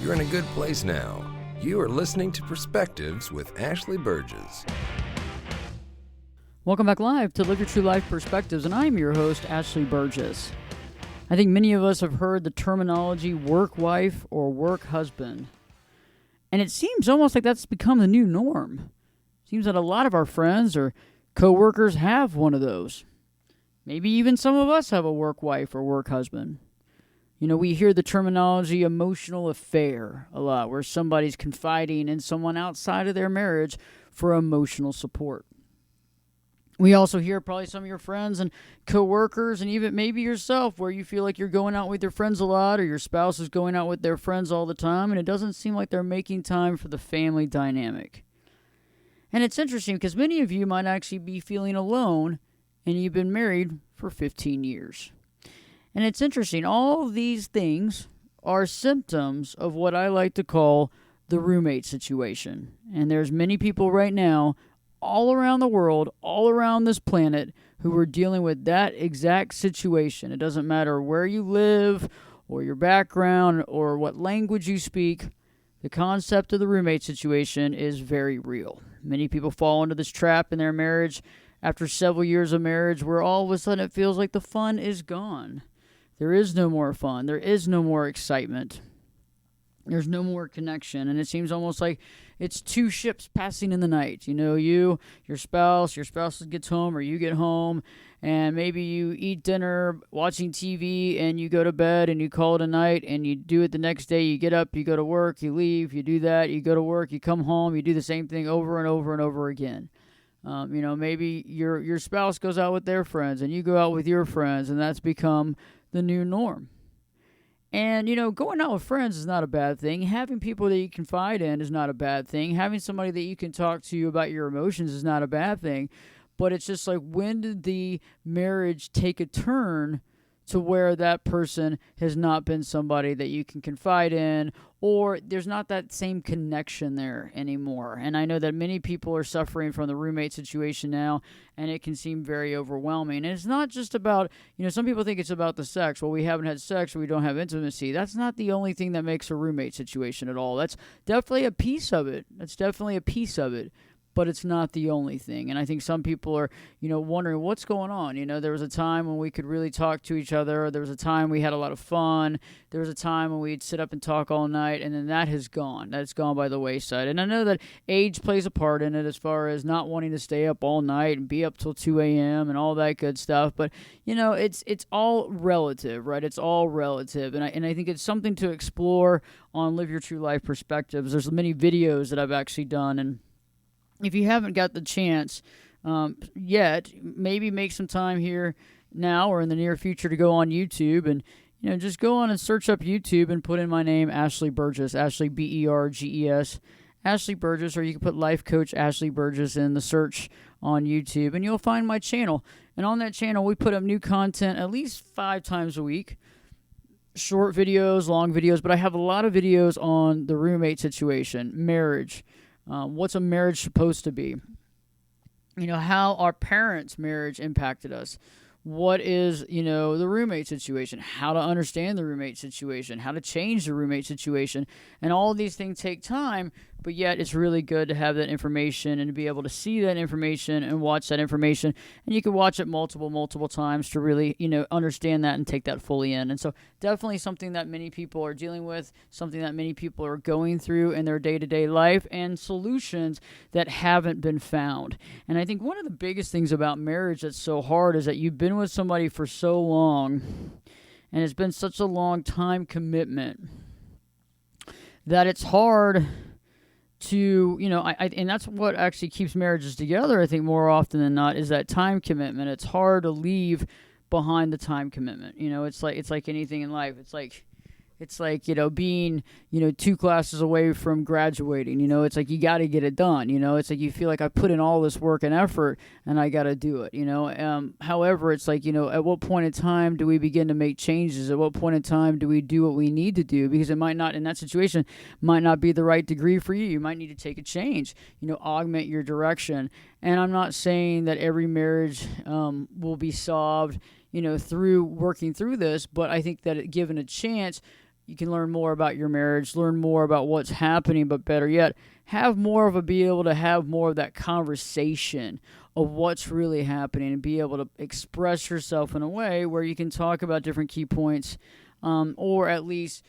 You're in a good place now. You are listening to Perspectives with Ashley Burgess. Welcome back live to Live Your True Life Perspectives, and I'm your host, Ashley Burgess. I think many of us have heard the terminology work wife or work husband, and it seems almost like that's become the new norm. It seems that a lot of our friends or coworkers have one of those. Maybe even some of us have a work wife or work husband. You know, we hear the terminology emotional affair a lot, where somebody's confiding in someone outside of their marriage for emotional support. We also hear probably some of your friends and coworkers and even maybe yourself where you feel like you're going out with your friends a lot or your spouse is going out with their friends all the time and it doesn't seem like they're making time for the family dynamic. And it's interesting because many of you might actually be feeling alone and you've been married for 15 years. And it's interesting, all of these things are symptoms of what I like to call the roommate situation. And there's many people right now all around the world, all around this planet, who are dealing with that exact situation. It doesn't matter where you live or your background or what language you speak. The concept of the roommate situation is very real. Many people fall into this trap in their marriage after several years of marriage where all of a sudden it feels like the fun is gone. There is no more fun. There is no more excitement. There's no more connection. And it seems almost like it's two ships passing in the night. You know, your spouse gets home or you get home and maybe you eat dinner watching TV and you go to bed and you call it a night and you do it the next day. You get up, you go to work, you leave, you do that, you go to work, you come home, you do the same thing over and over and over again. Maybe your spouse goes out with their friends and you go out with your friends and that's become the new norm. And, going out with friends is not a bad thing. Having people that you confide in is not a bad thing. Having somebody that you can talk to about your emotions is not a bad thing. But it's just like, when did the marriage take a turn to where that person has not been somebody that you can confide in, or there's not that same connection there anymore? And I know that many people are suffering from the roommate situation now, and it can seem very overwhelming. And it's not just about, some people think it's about the sex. Well, we haven't had sex, or we don't have intimacy. That's not the only thing that makes a roommate situation at all. That's definitely a piece of it. But it's not the only thing. And I think some people are, wondering what's going on. There was a time when we could really talk to each other. There was a time we had a lot of fun. There was a time when we'd sit up and talk all night, and then that has gone. That's gone by the wayside. And I know that age plays a part in it as far as not wanting to stay up all night and be up till 2 a.m. and all that good stuff. But, it's all relative, right? It's all relative. And I think it's something to explore on Live Your True Life Perspectives. There's many videos that I've actually done, and if you haven't got the chance yet, maybe make some time here now or in the near future to go on YouTube and, just go on and search up YouTube and put in my name, Ashley Burgess, Ashley Berges, Ashley Burgess, or you can put Life Coach Ashley Burgess in the search on YouTube and you'll find my channel. And on that channel, we put up new content at least 5 times a week. Short videos, long videos, but I have a lot of videos on the roommate situation, marriage. What's a marriage supposed to be? How our parents' marriage impacted us. What is, the roommate situation? How to understand the roommate situation? How to change the roommate situation? And all of these things take time, but yet it's really good to have that information and to be able to see that information and watch that information. And you can watch it multiple times to really, understand that and take that fully in. And so definitely something that many people are dealing with, something that many people are going through in their day-to-day life, and solutions that haven't been found. And I think one of the biggest things about marriage that's so hard is that you've been with somebody for so long, and it's been such a long time commitment that it's hard to, and that's what actually keeps marriages together, I think, more often than not, is that time commitment. It's hard to leave behind the time commitment. It's like anything in life. It's like, being, 2 classes away from graduating. It's like you got to get it done. It's like you feel like I put in all this work and effort and I got to do it. However, it's like, at what point in time do we begin to make changes? At what point in time do we do what we need to do? Because it might not, in that situation, might not be the right degree for you. You might need to take a change, augment your direction. And I'm not saying that every marriage will be solved, through working through this, but I think that given a chance, you can learn more about your marriage, learn more about what's happening, but better yet, be able to have more of that conversation of what's really happening and be able to express yourself in a way where you can talk about different key points, or at least,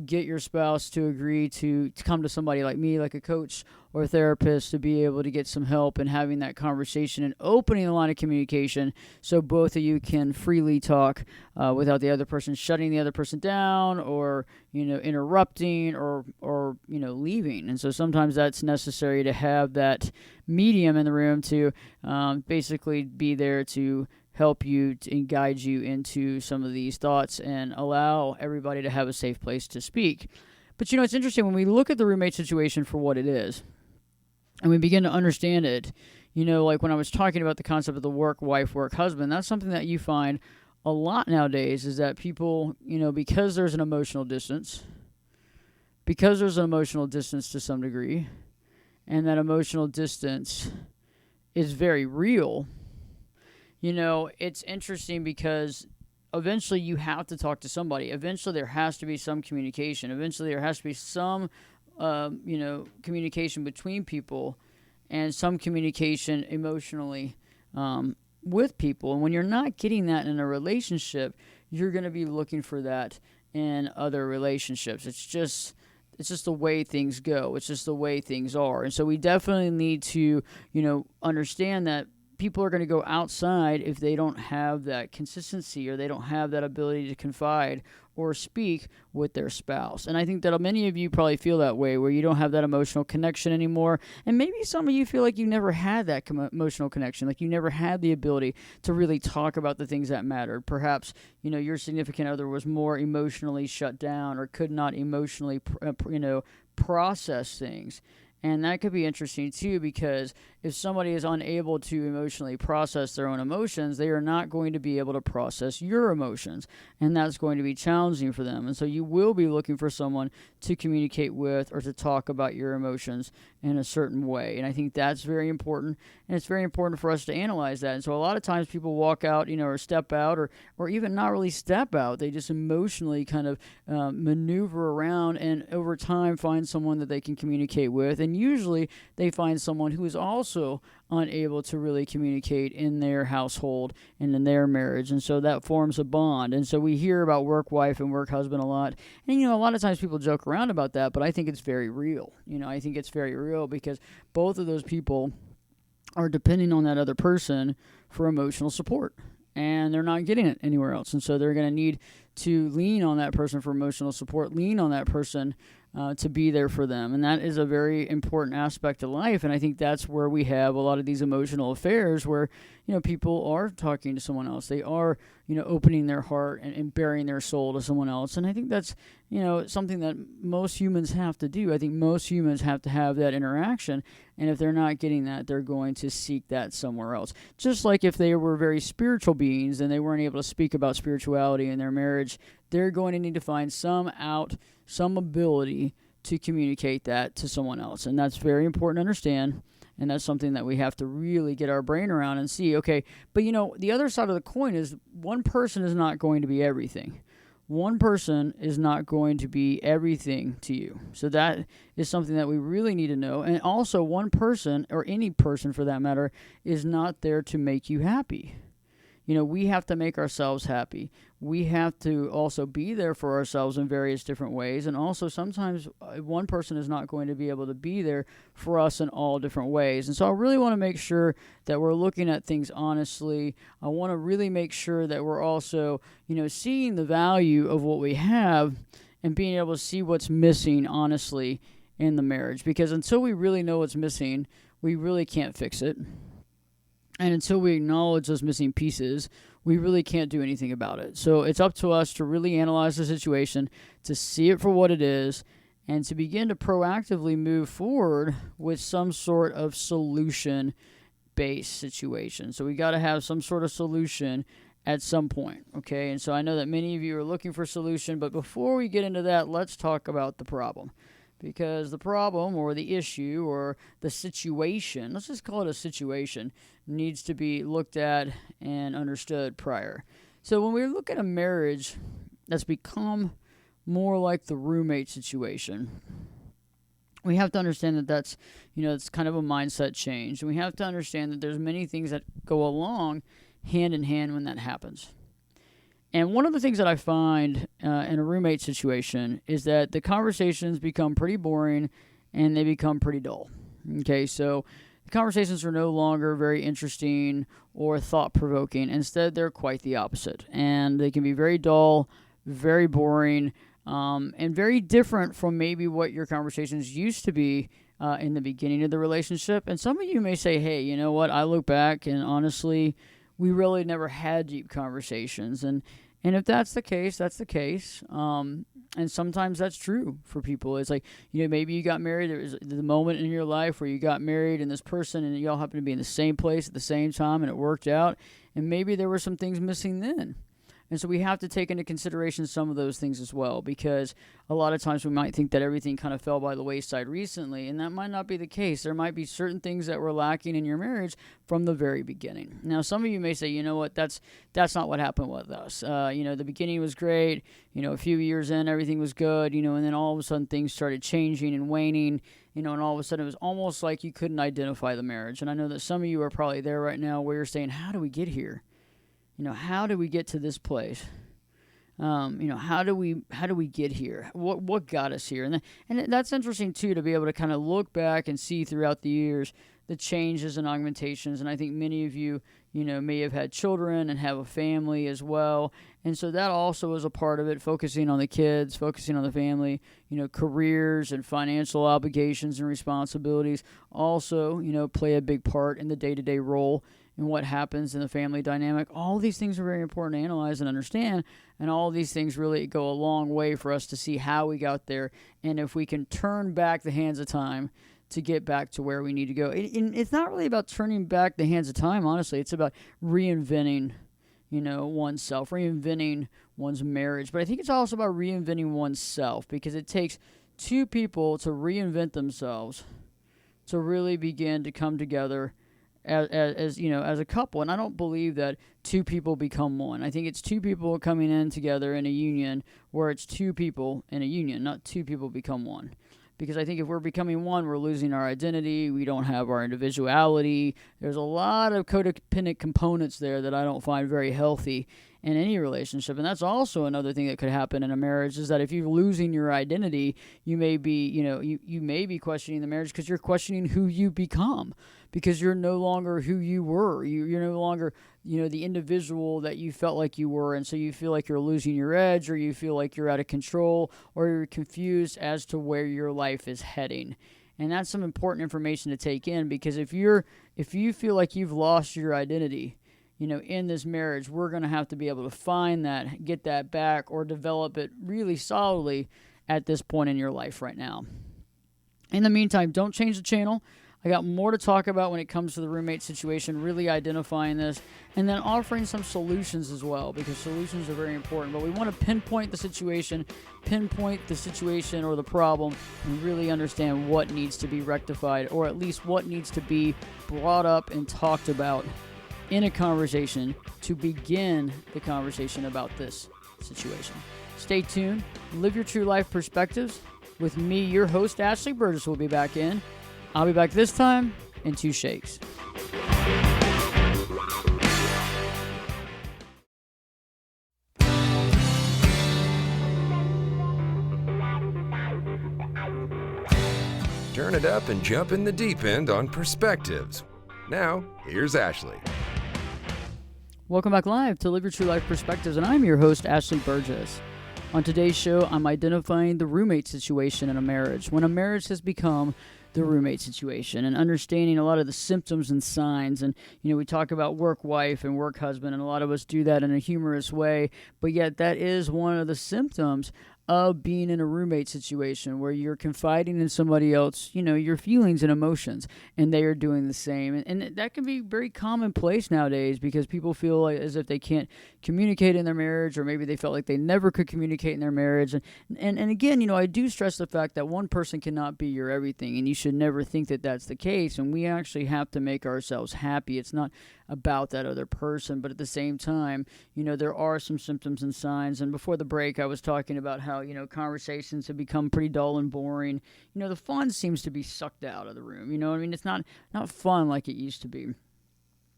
get your spouse to agree to come to somebody like me, like a coach or a therapist, to be able to get some help in having that conversation and opening the line of communication so both of you can freely talk without the other person shutting the other person down or, interrupting or leaving. And so sometimes that's necessary to have that medium in the room to basically be there to help you and guide you into some of these thoughts and allow everybody to have a safe place to speak. But it's interesting when we look at the roommate situation for what it is and we begin to understand it, like when I was talking about the concept of the work wife, work husband, that's something that you find a lot nowadays is that people, because there's an emotional distance to some degree, and that emotional distance is very real. It's interesting because eventually you have to talk to somebody. Eventually there has to be some communication. Eventually there has to be some, communication between people and some communication emotionally with people. And when you're not getting that in a relationship, you're going to be looking for that in other relationships. It's just the way things go. It's just the way things are. And so we definitely need to, understand that people are going to go outside if they don't have that consistency or they don't have that ability to confide or speak with their spouse. And I think that many of you probably feel that way, where you don't have that emotional connection anymore. And maybe some of you feel like you never had that emotional connection, like you never had the ability to really talk about the things that mattered. Perhaps, your significant other was more emotionally shut down or could not emotionally, process things. And that could be interesting too, because if somebody is unable to emotionally process their own emotions, they are not going to be able to process your emotions. And that's going to be challenging for them. And so you will be looking for someone to communicate with or to talk about your emotions in a certain way. And I think that's very important. And it's very important for us to analyze that. And so a lot of times people walk out, or step out or even not really step out. They just emotionally kind of maneuver around and over time find someone that they can communicate with. And usually they find someone who is also unable to really communicate in their household and in their marriage. And so that forms a bond. And so we hear about work wife and work husband a lot. And, a lot of times people joke around about that, but I think it's very real. I think it's very real because both of those people are depending on that other person for emotional support. And they're not getting it anywhere else. And so they're going to need to lean on that person for emotional support, lean on that person to be there for them. And that is a very important aspect of life. And I think that's where we have a lot of these emotional affairs where, people are talking to someone else. They are, opening their heart and bearing their soul to someone else. And I think that's, something that most humans have to do. I think most humans have to have that interaction. And if they're not getting that, they're going to seek that somewhere else. Just like if they were very spiritual beings and they weren't able to speak about spirituality in their marriage, they're going to need to find some ability to communicate that to someone else. And that's very important to understand. And that's something that we have to really get our brain around and see, okay, but the other side of the coin is one person is not going to be everything. One person is not going to be everything to you. So that is something that we really need to know. And also one person, or any person for that matter, is not there to make you happy. We have to make ourselves happy. We have to also be there for ourselves in various different ways. And also sometimes one person is not going to be able to be there for us in all different ways. And so I really want to make sure that we're looking at things honestly. I want to really make sure that we're also, seeing the value of what we have and being able to see what's missing honestly in the marriage. Because until we really know what's missing, we really can't fix it. And until we acknowledge those missing pieces, we really can't do anything about it. So it's up to us to really analyze the situation, to see it for what it is, and to begin to proactively move forward with some sort of solution-based situation. So we got to have some sort of solution at some point, okay? And so I know that many of you are looking for a solution, but before we get into that, let's talk about the problem. Because the problem or the issue or the situation, let's just call it a situation, needs to be looked at and understood prior. So when we look at a marriage that's become more like the roommate situation. We have to understand that that's, it's kind of a mindset change. And we have to understand that there's many things that go along hand in hand when that happens. And one of the things that I find in a roommate situation is that the conversations become pretty boring and they become pretty dull. Okay, so the conversations are no longer very interesting or thought-provoking. Instead, they're quite the opposite. And they can be very dull, very boring, and very different from maybe what your conversations used to be in the beginning of the relationship. And some of you may say, hey, you know what? I look back and honestly, we really never had deep conversations. And if that's the case, that's the case. And sometimes that's true for people. It's like, maybe you got married. There was the moment in your life where you got married and this person and you all happen to be in the same place at the same time and it worked out. And maybe there were some things missing then. And so we have to take into consideration some of those things as well, because a lot of times we might think that everything kind of fell by the wayside recently, and that might not be the case. There might be certain things that were lacking in your marriage from the very beginning. Now, some of you may say, you know what, that's not what happened with us. The beginning was great. A few years in, everything was good, and then all of a sudden things started changing and waning, and all of a sudden it was almost like you couldn't identify the marriage. And I know that some of you are probably there right now where you're saying, how do we get here? How do we get to this place? How do we get here? What got us here? And that's interesting too, to be able to kind of look back and see throughout the years the changes and augmentations. And I think many of you, may have had children and have a family as well. And so that also is a part of it, focusing on the kids, focusing on the family, careers and financial obligations and responsibilities also, play a big part in the day-to-day role and what happens in the family dynamic. All these things are very important to analyze and understand, and all these things really go a long way for us to see how we got there, and if we can turn back the hands of time to get back to where we need to go. It's not really about turning back the hands of time, honestly. It's about reinventing, oneself, reinventing one's marriage. But I think it's also about reinventing oneself, because it takes two people to reinvent themselves to really begin to come together as a couple. And I don't believe that two people become one. I think it's two people coming in together in a union, where it's two people in a union, not two people become one. Because I think if we're becoming one, we're losing our identity. We don't have our individuality. There's a lot of codependent components there that I don't find very healthy in any relationship. And that's also another thing that could happen in a marriage, is that if you're losing your identity, you may be, you may be questioning the marriage because you're questioning who you become, because you're no longer who you were. You're no longer, the individual that you felt like you were. And so you feel like you're losing your edge, or you feel like you're out of control, or you're confused as to where your life is heading. And that's some important information to take in, because if you feel like you've lost your identity, in this marriage, we're going to have to be able to find that, get that back, or develop it really solidly at this point in your life right now. In the meantime, don't change the channel. I got more to talk about when it comes to the roommate situation, really identifying this, and then offering some solutions as well, because solutions are very important. But we want to pinpoint the situation or the problem, and really understand what needs to be rectified, or at least what needs to be brought up and talked about in a conversation to begin the conversation about this situation. Stay tuned. Live your true life perspectives with me, your host, Ashley Burgess, will be back in. I'll be back this time in 2 shakes. Turn it up and jump in the deep end on Perspectives. Now, here's Ashley. Welcome back live to Live Your True Life Perspectives, and I'm your host, Ashley Burgess. On today's show, I'm identifying the roommate situation in a marriage, when a marriage has become the roommate situation, and understanding a lot of the symptoms and signs. And, we talk about work wife and work husband, and a lot of us do that in a humorous way, but yet that is one of the symptoms of being in a roommate situation, where you're confiding in somebody else, your feelings and emotions, and they are doing the same. And that can be very commonplace nowadays, because people feel like as if they can't communicate in their marriage, or maybe they felt like they never could communicate in their marriage. And again, I do stress the fact that one person cannot be your everything, and you should never think that that's the case. And we actually have to make ourselves happy. It's not about that other person, but at the same time, there are some symptoms and signs. And before the break, I was talking about how, conversations have become pretty dull and boring. The fun seems to be sucked out of the room. It's not fun like it used to be.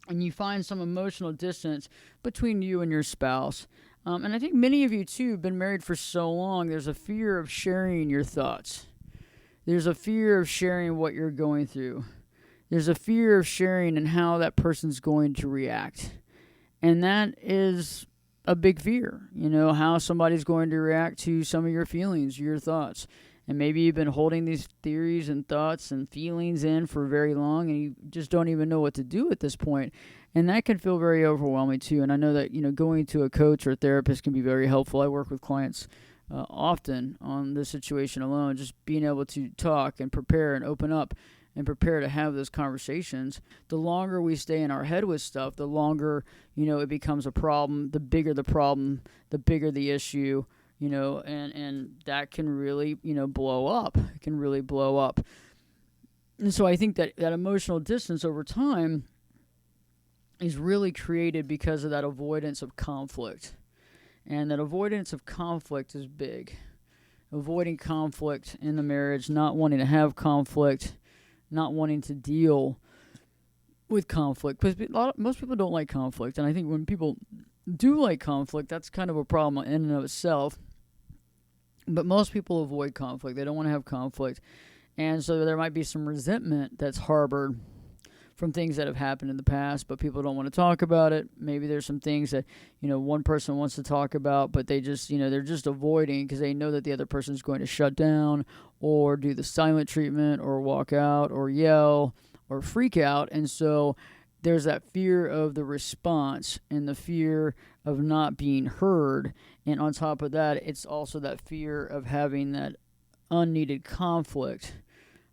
And you find some emotional distance between you and your spouse. And I think many of you, too, have been married for so long, there's a fear of sharing your thoughts. There's a fear of sharing what you're going through. There's a fear of sharing and how that person's going to react. And that is a big fear, how somebody's going to react to some of your feelings, your thoughts. And maybe you've been holding these theories and thoughts and feelings in for very long, and you just don't even know what to do at this point. And that can feel very overwhelming, too. And I know that, going to a coach or a therapist can be very helpful. I work with clients often on this situation alone, just being able to talk and prepare and open up and prepare to have those conversations. The longer we stay in our head with stuff, the longer, it becomes a problem. The bigger the problem, the bigger the issue, and that can really, blow up. It can really blow up. And so I think that emotional distance over time is really created because of that avoidance of conflict. And that avoidance of conflict is big. Avoiding conflict in the marriage, not wanting to have conflict, not wanting to deal with conflict. Because most people don't like conflict. And I think when people do like conflict, that's kind of a problem in and of itself. But most people avoid conflict. They don't want to have conflict. And so there might be some resentment that's harbored from things that have happened in the past, but people don't want to talk about it. Maybe there's some things that, one person wants to talk about, but they just, they're just avoiding because they know that the other person's going to shut down or do the silent treatment or walk out or yell or freak out. And so there's that fear of the response and the fear of not being heard. And on top of that, it's also that fear of having that unneeded conflict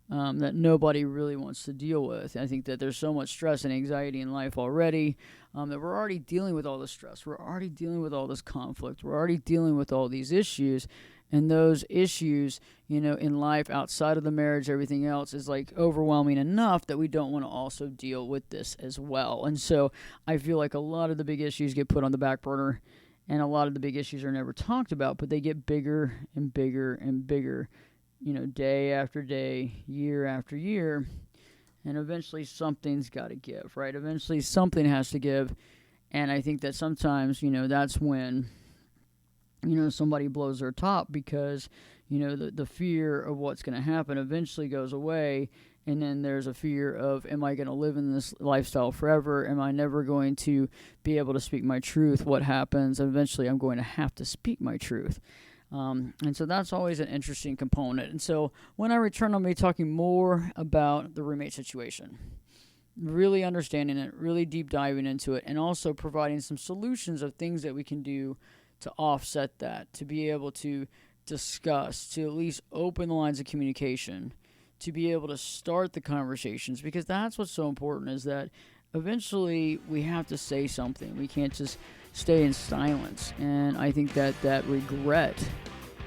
that nobody really wants to deal with. I think that there's so much stress and anxiety in life already that we're already dealing with all the stress. We're already dealing with all this conflict. We're already dealing with all these issues. And those issues, in life outside of the marriage, everything else is like overwhelming enough that we don't want to also deal with this as well. And so I feel like a lot of the big issues get put on the back burner and a lot of the big issues are never talked about, but they get bigger and bigger and bigger. Day after day, year after year, and eventually something's got to give, right? Eventually something has to give, and I think that sometimes, that's when, somebody blows their top because, the fear of what's going to happen eventually goes away, and then there's a fear of, am I going to live in this lifestyle forever? Am I never going to be able to speak my truth? What happens? Eventually I'm going to have to speak my truth. And so that's always an interesting component. And so when I return, I'll be talking more about the roommate situation, really understanding it, really deep diving into it, and also providing some solutions of things that we can do to offset that, to be able to discuss, to at least open the lines of communication, to be able to start the conversations, because that's what's so important is that eventually we have to say something. We can't just stay in silence. And I think that regret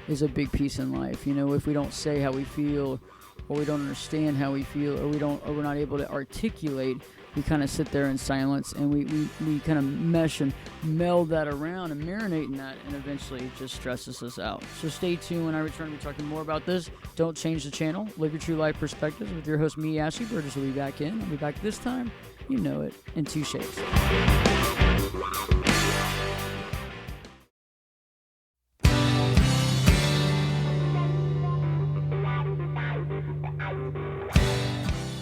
is a big piece in life. If we don't say how we feel, or we don't understand how we feel, or we're not able to articulate, we kind of sit there in silence and we kind of mesh and meld that around and marinate in that, and eventually it just stresses us out. So stay tuned. When I return, we'll be talking more about this. Don't change the channel. Live your true life perspectives with your host, me, Ashley Burgess, will be back in. I'll be back this time, in 2 shapes.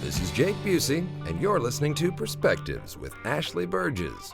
This is Jake Busey, and you're listening to Perspectives with Ashley Burgess.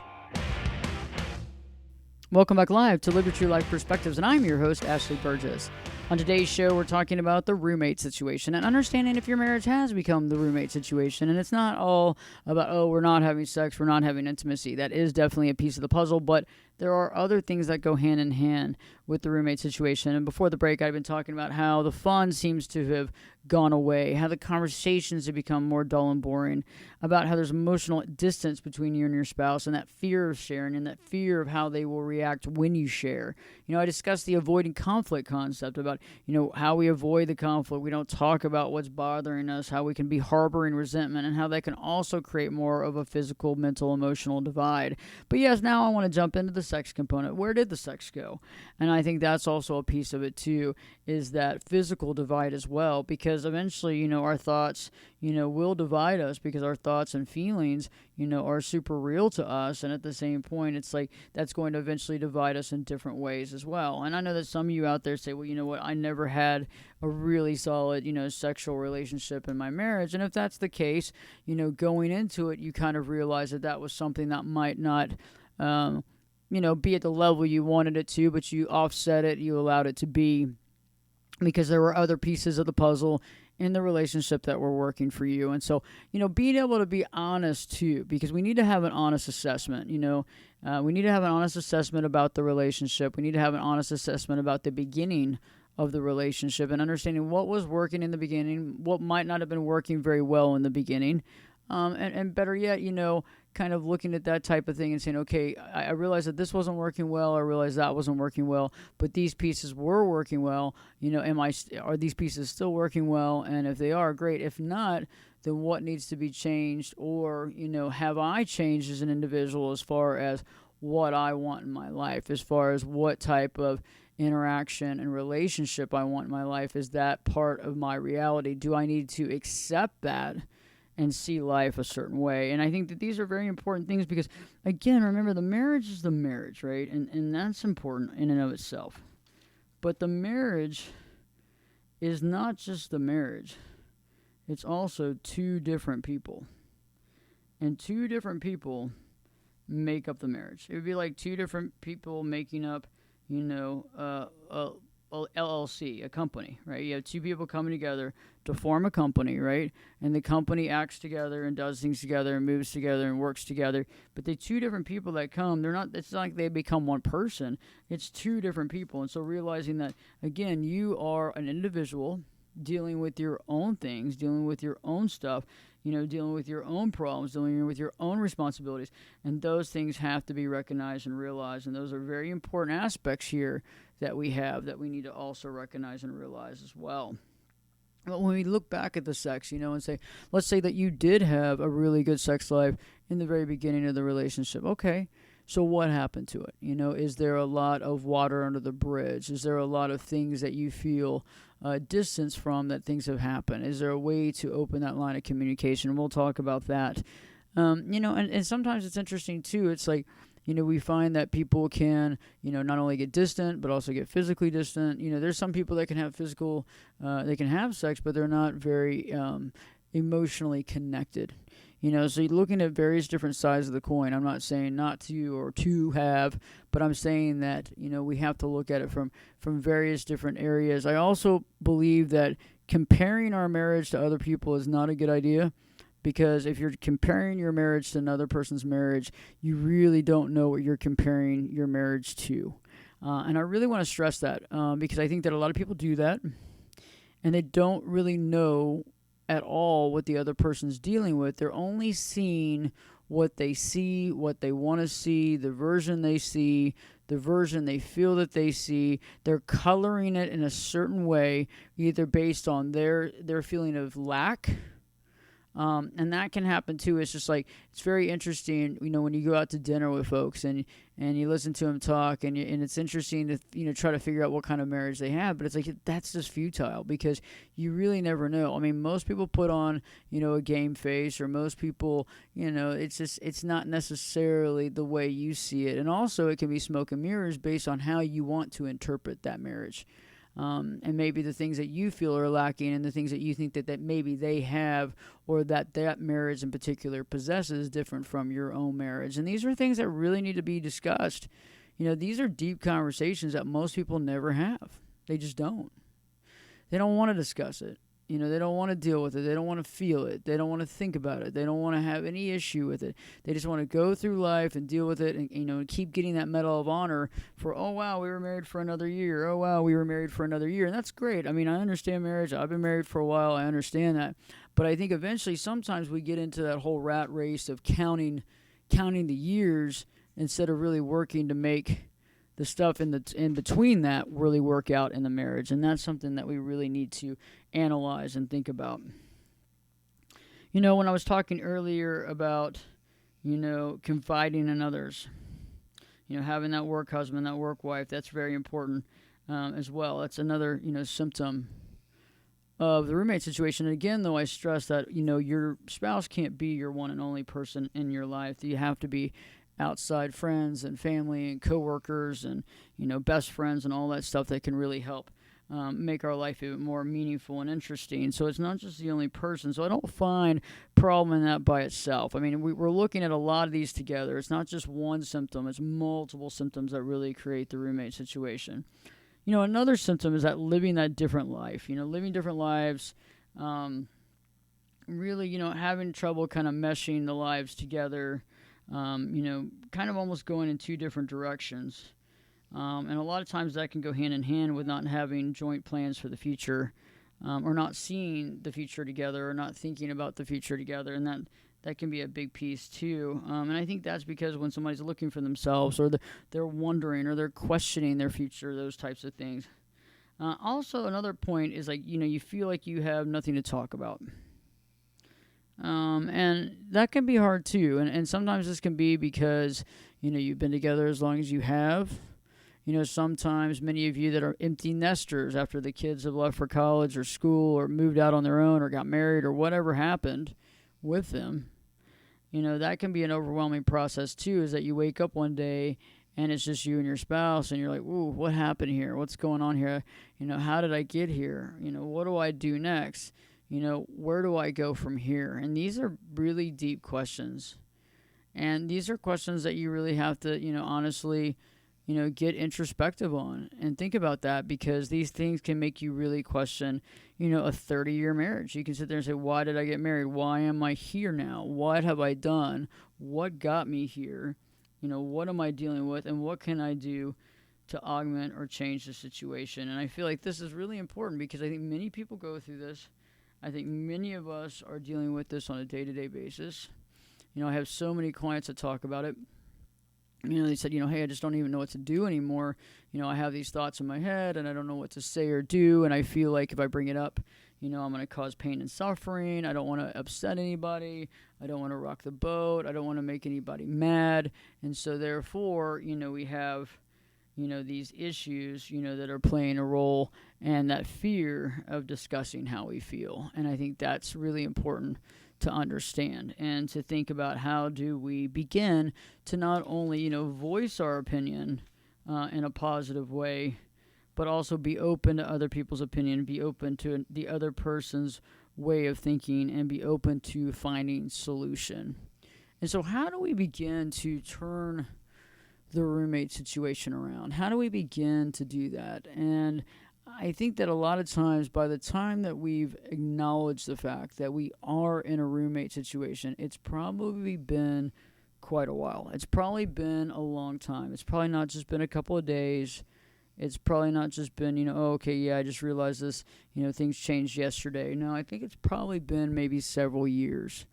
Welcome back live to Live Your True Life Perspectives, and I'm your host, Ashley Burgess. On today's show, we're talking about the roommate situation and understanding if your marriage has become the roommate situation. And it's not all about, we're not having sex, we're not having intimacy. That is definitely a piece of the puzzle, but there are other things that go hand in hand with the roommate situation. And before the break, I've been talking about how the fun seems to have gone away, how the conversations have become more dull and boring, about how there's emotional distance between you and your spouse, and that fear of sharing and that fear of how they will react when you share. I discussed the avoiding conflict concept about, how we avoid the conflict. We don't talk about what's bothering us, how we can be harboring resentment, and how that can also create more of a physical, mental, emotional divide. But yes, now I want to jump into the sex component. Where did the sex go? And I think that's also a piece of it too, is that physical divide as well, because eventually, our thoughts, will divide us, because our thoughts and feelings, are super real to us. And at the same point, it's like that's going to eventually divide us in different ways as well. And I know that some of you out there say, well, you know what, I never had a really solid, sexual relationship in my marriage. And if that's the case, going into it, you kind of realize that that was something that might not, be at the level you wanted it to, but you offset it, you allowed it to be, because there were other pieces of the puzzle in the relationship that were working for you. And so, being able to be honest too, because we need to have an honest assessment. We need to have an honest assessment about the relationship. We need to have an honest assessment about the beginning of the relationship, and understanding what was working in the beginning, what might not have been working very well in the beginning. And better yet, kind of looking at that type of thing and saying, okay, I realize that this wasn't working well. I realize that wasn't working well, but these pieces were working well. Are these pieces still working well? And if they are, great. If not, then what needs to be changed? Or, have I changed as an individual as far as what I want in my life, as far as what type of interaction and relationship I want in my life? Is that part of my reality? Do I need to accept that and see life a certain way? And I think that these are very important things, because, again, remember, the marriage is the marriage, right? And that's important in and of itself. But the marriage is not just the marriage. It's also two different people. And two different people make up the marriage. It would be like two different people making up, a LLC, a company, right? You have two people coming together to form a company, right? And the company acts together and does things together and moves together and works together. But the two different people that come, it's not like they become one person. It's two different people. And so realizing that, again, you are an individual dealing with your own things, dealing with your own stuff, dealing with your own problems, dealing with your own responsibilities. And those things have to be recognized and realized. And those are very important aspects here that we have, that we need to also recognize and realize as well. But when we look back at the sex, and say, let's say that you did have a really good sex life in the very beginning of the relationship. Okay, so what happened to it? Is there a lot of water under the bridge? Is there a lot of things that you feel distance from, that things have happened? Is there a way to open that line of communication? We'll talk about that. And sometimes it's interesting too. It's like, we find that people can, not only get distant, but also get physically distant. There's some people that can have they can have sex, but they're not very emotionally connected. So you're looking at various different sides of the coin. I'm not saying not to or to have, but I'm saying that, we have to look at it from various different areas. I also believe that comparing our marriage to other people is not a good idea. Because if you're comparing your marriage to another person's marriage, you really don't know what you're comparing your marriage to. And I really want to stress that, because I think that a lot of people do that, and they don't really know at all what the other person's dealing with. They're only seeing what they see, what they want to see, the version they see, the version they feel that they see. They're coloring it in a certain way, either based on their feeling of lack. And that can happen too. It's just like, it's very interesting, when you go out to dinner with folks and you listen to them talk, and it's interesting to, try to figure out what kind of marriage they have. But it's like, that's just futile, because you really never know. I mean, most people put on, a game face, or most people, it's not necessarily the way you see it. And also it can be smoke and mirrors based on how you want to interpret that marriage. And maybe the things that you feel are lacking, and the things that you think that maybe they have, or that marriage in particular possesses, different from your own marriage. And these are things that really need to be discussed. These are deep conversations that most people never have. They just don't. They don't want to discuss it. They don't want to deal with it. They don't want to feel it. They don't want to think about it. They don't want to have any issue with it. They just want to go through life and deal with it and, and keep getting that Medal of Honor for, oh, wow, we were married for another year. Oh, wow, we were married for another year. And that's great. I mean, I understand marriage. I've been married for a while. I understand that. But I think eventually sometimes we get into that whole rat race of counting the years instead of really working to make the stuff in between that really work out in the marriage. And that's something that we really need to analyze and think about. When I was talking earlier about, confiding in others, having that work husband, that work wife, that's very important as well. That's another, symptom of the roommate situation. And again, though, I stress that, your spouse can't be your one and only person in your life. You have to be outside friends and family and coworkers and, best friends and all that stuff that can really help make our life even more meaningful and interesting. So it's not just the only person. So I don't find problem in that by itself. I mean, we're looking at a lot of these together. It's not just one symptom. It's multiple symptoms that really create the roommate situation. Another symptom is that living that different life. Living different lives, really, having trouble kind of meshing the lives together, kind of almost going in two different directions. And a lot of times that can go hand in hand with not having joint plans for the future, or not seeing the future together, or not thinking about the future together. And that can be a big piece too. And I think that's because when somebody's looking for themselves, or they're wondering, or they're questioning their future, those types of things. Also, another point is you feel like you have nothing to talk about. And that can be hard too. And sometimes this can be because, you've been together as long as you have. Sometimes many of you that are empty nesters after the kids have left for college or school or moved out on their own or got married or whatever happened with them, that can be an overwhelming process too, is that you wake up one day and it's just you and your spouse and you're like, ooh, what happened here? What's going on here? How did I get here? What do I do next? Where do I go from here? And these are really deep questions. And these are questions that you really have to, honestly, get introspective on and think about that, because these things can make you really question, a 30-year marriage. You can sit there and say, why did I get married? Why am I here now? What have I done? What got me here? What am I dealing with? And what can I do to augment or change the situation? And I feel like this is really important because I think many people go through this. I think many of us are dealing with this on a day-to-day basis. I have so many clients that talk about it. They said, hey, I just don't even know what to do anymore. I have these thoughts in my head and I don't know what to say or do. And I feel like if I bring it up, I'm going to cause pain and suffering. I don't want to upset anybody. I don't want to rock the boat. I don't want to make anybody mad. And so therefore, we have, these issues, that are playing a role, and that fear of discussing how we feel. And I think that's really important to understand and to think about how do we begin to not only, voice our opinion in a positive way, but also be open to other people's opinion, be open to the other person's way of thinking, and be open to finding solution. And so how do we begin to turn the roommate situation around? How do we begin to do that? And I think that a lot of times, by the time that we've acknowledged the fact that we are in a roommate situation, it's probably been quite a while. It's probably been a long time. It's probably not just been a couple of days. It's probably not just been, oh, okay, yeah, I just realized this, things changed yesterday. No, I think it's probably been maybe several years.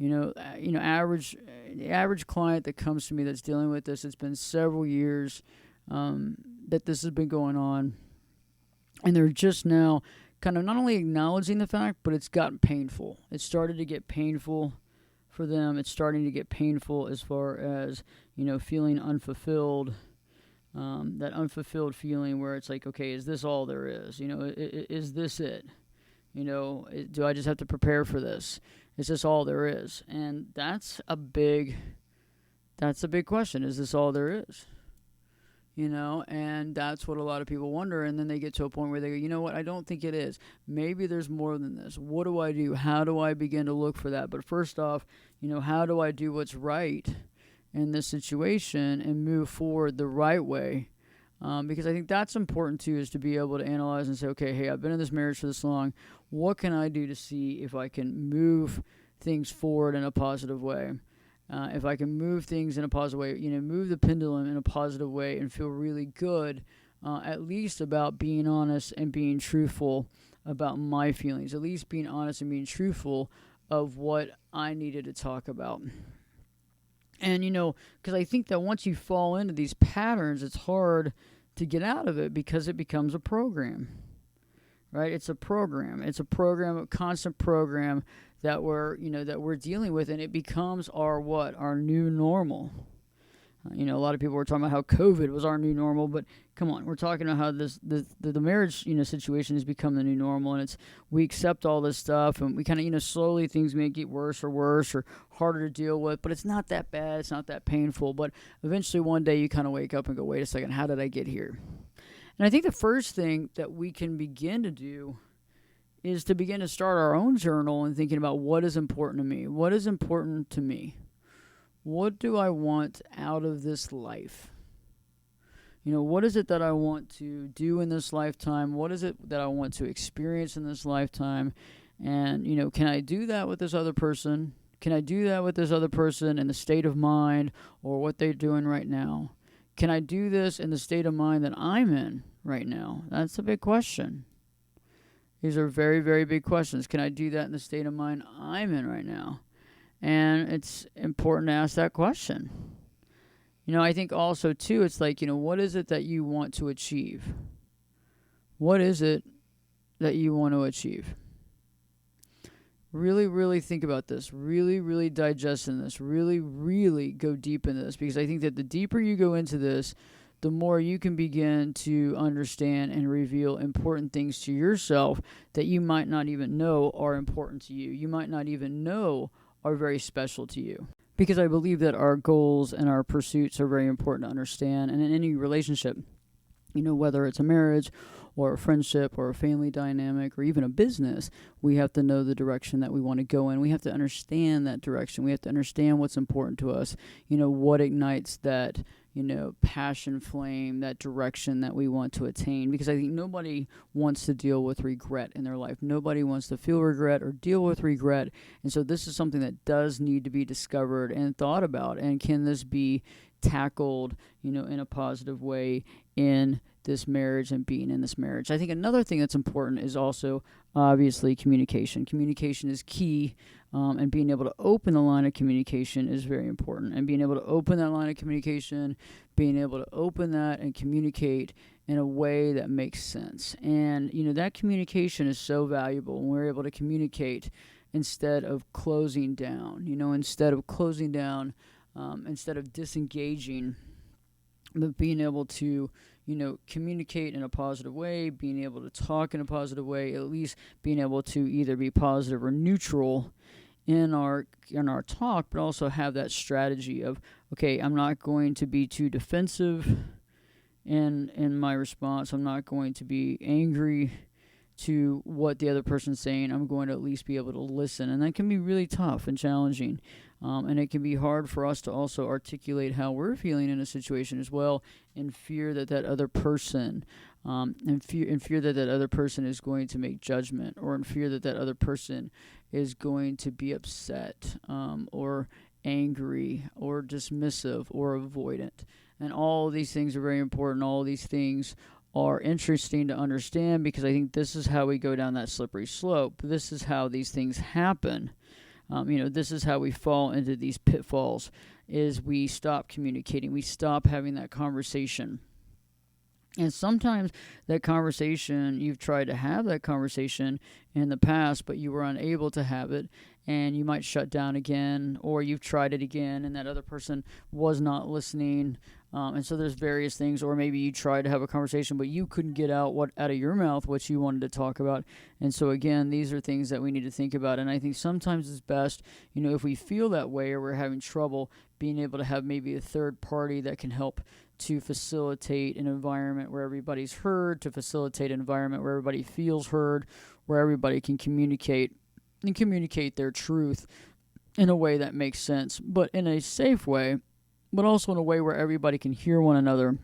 Average client that comes to me that's dealing with this, it's been several years that this has been going on. And they're just now kind of not only acknowledging the fact, but it's gotten painful. It started to get painful for them. It's starting to get painful as far as, feeling unfulfilled. That unfulfilled feeling where it's like, okay, is this all there is? Is this it? Do I just have to prepare for this? Is this all there is? And that's a big question. Is this all there is? And that's what a lot of people wonder. And then they get to a point where they go, you know what? I don't think it is. Maybe there's more than this. What do I do? How do I begin to look for that? But first off, how do I do what's right in this situation and move forward the right way Because I think that's important too, is to be able to analyze and say, okay, hey, I've been in this marriage for this long. What can I do to see if I can move things forward in a positive way? If I can move things in a positive way, move the pendulum in a positive way and feel really good, at least about being honest and being truthful about my feelings, at least being honest and being truthful of what I needed to talk about. And, because I think that once you fall into these patterns, it's hard to get out of it because it becomes a program, right? It's a program. It's a program, a constant program that we're dealing with, and it becomes our new normal. A lot of people were talking about how COVID was our new normal, but come on, we're talking about how the marriage situation has become the new normal, and we accept all this stuff, and we kind of slowly things may get worse or harder to deal with, but it's not that bad, it's not that painful. But eventually one day you kind of wake up and go, wait a second, how did I get here? And I think the first thing that we can begin to do is to begin to start our own journal and thinking about what is important to me. What is important to me? What do I want out of this life? What is it that I want to do in this lifetime? What is it that I want to experience in this lifetime? And, can I do that with this other person? Can I do that with this other person in the state of mind or what they're doing right now? Can I do this in the state of mind that I'm in right now? That's a big question. These are very, very big questions. Can I do that in the state of mind I'm in right now? And it's important to ask that question. I think also, too, it's like, what is it that you want to achieve? What is it that you want to achieve? Really, really think about this. Really, really digest in this. Really, really go deep in this. Because I think that the deeper you go into this, the more you can begin to understand and reveal important things to yourself that you might not even know are important to you. You might not even know are very special to you. Because I believe that our goals and our pursuits are very important to understand. And in any relationship, whether it's a marriage or a friendship or a family dynamic or even a business, we have to know the direction that we want to go in. We have to understand that direction. We have to understand what's important to us, what ignites that, passion flame, that direction that we want to attain. Because I think nobody wants to deal with regret in their life. Nobody wants to feel regret or deal with regret. And so this is something that does need to be discovered and thought about. And can this be tackled, in a positive way in this marriage and being in this marriage? I think another thing that's important is also obviously communication. Communication is key, and being able to open the line of communication is very important. And being able to open that line of communication, being able to open that and communicate in a way that makes sense. And, that communication is so valuable when we're able to communicate instead of closing down, instead of disengaging, but being able to, communicate in a positive way, being able to talk in a positive way, at least being able to either be positive or neutral in our talk, but also have that strategy of, okay, I'm not going to be too defensive in my response. I'm not going to be angry to what the other person's saying. I'm going to at least be able to listen. And that can be really tough and challenging. And it can be hard for us to also articulate how we're feeling in a situation as well, in fear that other person, in fear that other person is going to make judgment, or in fear that other person is going to be upset, or angry, or dismissive, or avoidant. And all these things are very important. All these things are interesting to understand, because I think this is how we go down that slippery slope. This is how these things happen. This is how we fall into these pitfalls, is we stop communicating. We stop having that conversation. And sometimes that conversation, you've tried to have that conversation in the past, but you were unable to have it, and you might shut down again, or you've tried it again, and that other person was not listening. And so there's various things, or maybe you tried to have a conversation, but you couldn't get out of your mouth what you wanted to talk about. And so again, these are things that we need to think about. And I think sometimes it's best, if we feel that way or we're having trouble, being able to have maybe a third party that can help to facilitate an environment where everybody's heard, to facilitate an environment where everybody feels heard, where everybody can communicate and communicate their truth in a way that makes sense, but in a safe way, but also in a way where everybody can hear one another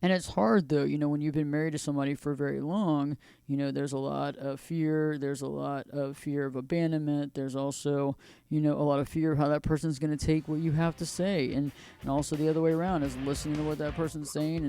And it's hard, though, when you've been married to somebody for very long, there's a lot of fear. There's a lot of fear of abandonment. There's also, a lot of fear of how that person's going to take what you have to say. And also the other way around is listening to what that person's saying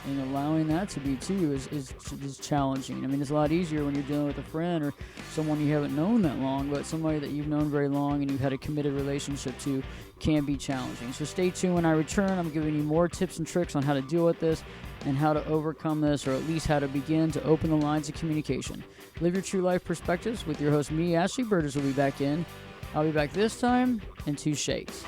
and allowing that to be, too, is challenging. I mean, it's a lot easier when you're dealing with a friend or someone you haven't known that long, but somebody that you've known very long and you've had a committed relationship to can be challenging. So stay tuned. When I return, I'm giving you more tips and tricks on how to deal with this and how to overcome this, or at least how to begin to open the lines of communication. Live your true life perspectives with your host, me, Ashley Burgess, will be back in. I'll be back this time in 2 shakes.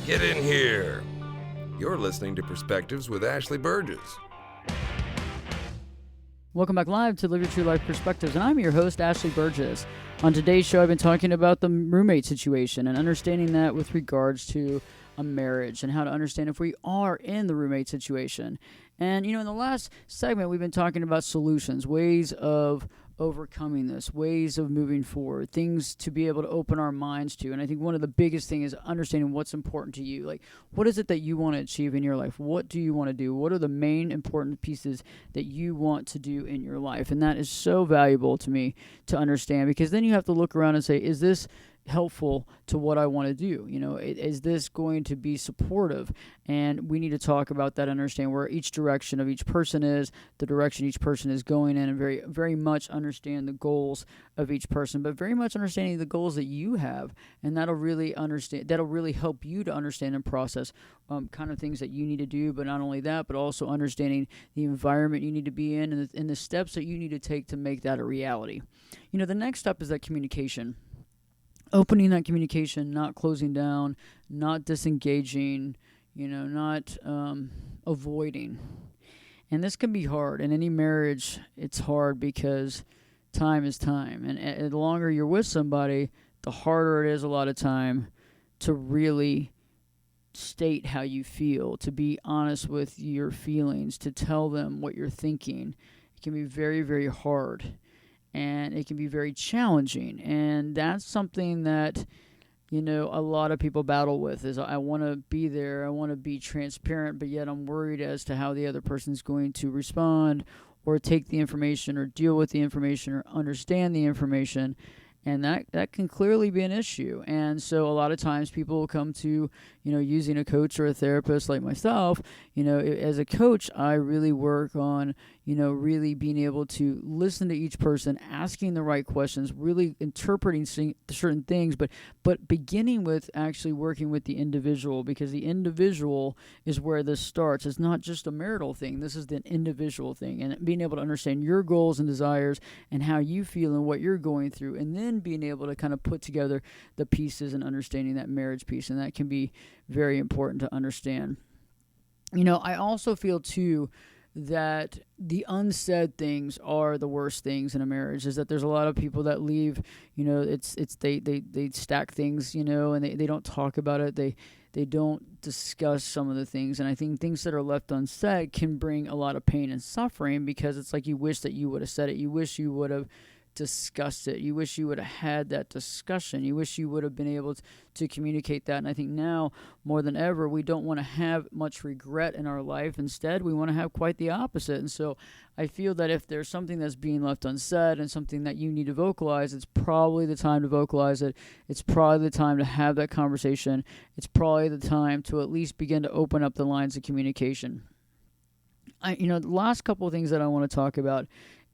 Get in here. You're listening to Perspectives with Ashley Burgess. Welcome back live to Live Your True Life Perspectives, and I'm your host, Ashley Burgess. On today's show, I've been talking about the roommate situation and understanding that with regards to a marriage and how to understand if we are in the roommate situation. And, in the last segment, we've been talking about solutions, ways of overcoming this, ways of moving forward, things to be able to open our minds to. And I think one of the biggest things is understanding what's important to you. Like, what is it that you want to achieve in your life? What do you want to do? What are the main important pieces that you want to do in your life? And that is so valuable to me to understand, because then you have to look around and say, is this helpful to what I want to do? Is this going to be supportive? And we need to talk about that, understand where each direction of each person is, the direction each person is going in, and very, very much understand the goals of each person, but very much understanding the goals that you have. And that'll really help you to understand and process kind of things that you need to do, but not only that, but also understanding the environment you need to be in and the steps that you need to take to make that a reality. The next step is that communication. Opening that communication, not closing down, not disengaging, not avoiding. And this can be hard. In any marriage, it's hard because time is time. And the longer you're with somebody, the harder it is a lot of time to really state how you feel, to be honest with your feelings, to tell them what you're thinking. It can be very, very hard. And it can be very challenging. And that's something that, a lot of people battle with, is I want to be there, I want to be transparent, but yet I'm worried as to how the other person's going to respond or take the information or deal with the information or understand the information. And that can clearly be an issue. And so a lot of times people will come to, using a coach or a therapist like myself. As a coach, I really work on, really being able to listen to each person, asking the right questions, really interpreting certain things, but beginning with actually working with the individual, because the individual is where this starts. It's not just a marital thing. This is the individual thing, and being able to understand your goals and desires and how you feel and what you're going through, and then being able to kind of put together the pieces and understanding that marriage piece. And that can be very important to understand. I also feel too that the unsaid things are the worst things in a marriage. Is that there's a lot of people that leave, they stack things, and they don't talk about it. They don't discuss some of the things. And I think things that are left unsaid can bring a lot of pain and suffering, because it's like you wish that you would have said it. You wish you would have discussed it. You wish you would have had that discussion. You wish you would have been able to communicate that. And I think now more than ever, we don't want to have much regret in our life. Instead, we want to have quite the opposite. And so I feel that if there's something that's being left unsaid and something that you need to vocalize, it's probably the time to vocalize it. It's probably the time to have that conversation. It's probably the time to at least begin to open up the lines of communication. The last couple of things that I want to talk about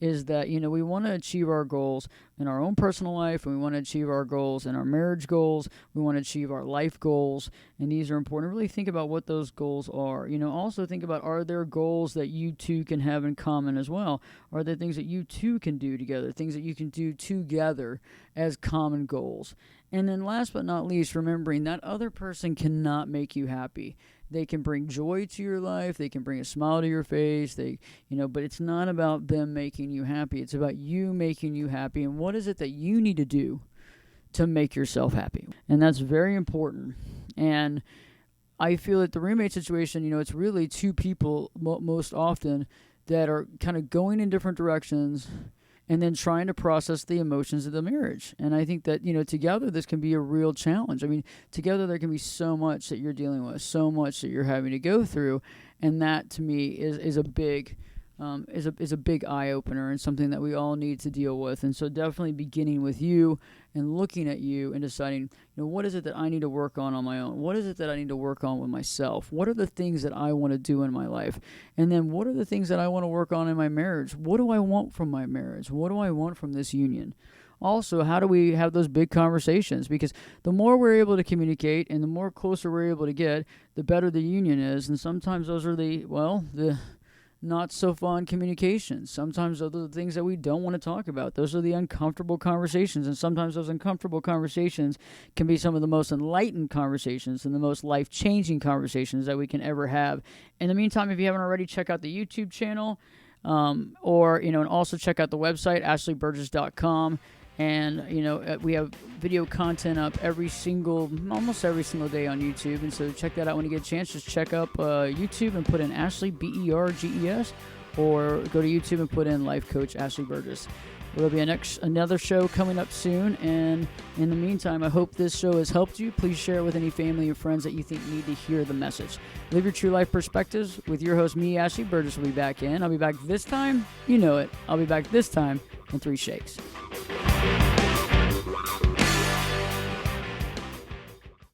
is that, we want to achieve our goals in our own personal life, and we want to achieve our goals in our marriage goals. We want to achieve our life goals, and these are important. Really think about what those goals are. Also think about, are there goals that you two can have in common as well? Are there things that you two can do together, things that you can do together as common goals? And then last but not least, remembering that other person cannot make you happy. They can bring joy to your life. They can bring a smile to your face. But it's not about them making you happy. It's about you making you happy. And what is it that you need to do to make yourself happy? And that's very important. And I feel that the roommate situation, it's really two people most often that are kind of going in different directions and then trying to process the emotions of the marriage. And I think that, together this can be a real challenge. I mean, together there can be so much that you're dealing with, so much that you're having to go through, and that to me is a big eye opener and something that we all need to deal with. And so definitely beginning with you and looking at you and deciding, what is it that I need to work on my own? What is it that I need to work on with myself? What are the things that I want to do in my life? And then what are the things that I want to work on in my marriage? What do I want from my marriage? What do I want from this union? Also, how do we have those big conversations? Because the more we're able to communicate and the more closer we're able to get, the better the union is. And sometimes those are the not so fun communications. Sometimes those are the things that we don't want to talk about. Those are the uncomfortable conversations. And sometimes those uncomfortable conversations can be some of the most enlightened conversations and the most life-changing conversations that we can ever have. In the meantime, if you haven't already, check out the YouTube channel and also check out the website, ashleyburgess.com. And, we have video content up almost every single day on YouTube. And so check that out when you get a chance. Just check up YouTube and put in Ashley, Berges, or go to YouTube and put in Life Coach Ashley Burgess. There'll be another show coming up soon. And in the meantime, I hope this show has helped you. Please share it with any family or friends that you think need to hear the message. Live your true life perspectives with your host, me, Ashley Burgess, will be back in. I'll be back this time. You know it. I'll be back this time in 3 shakes.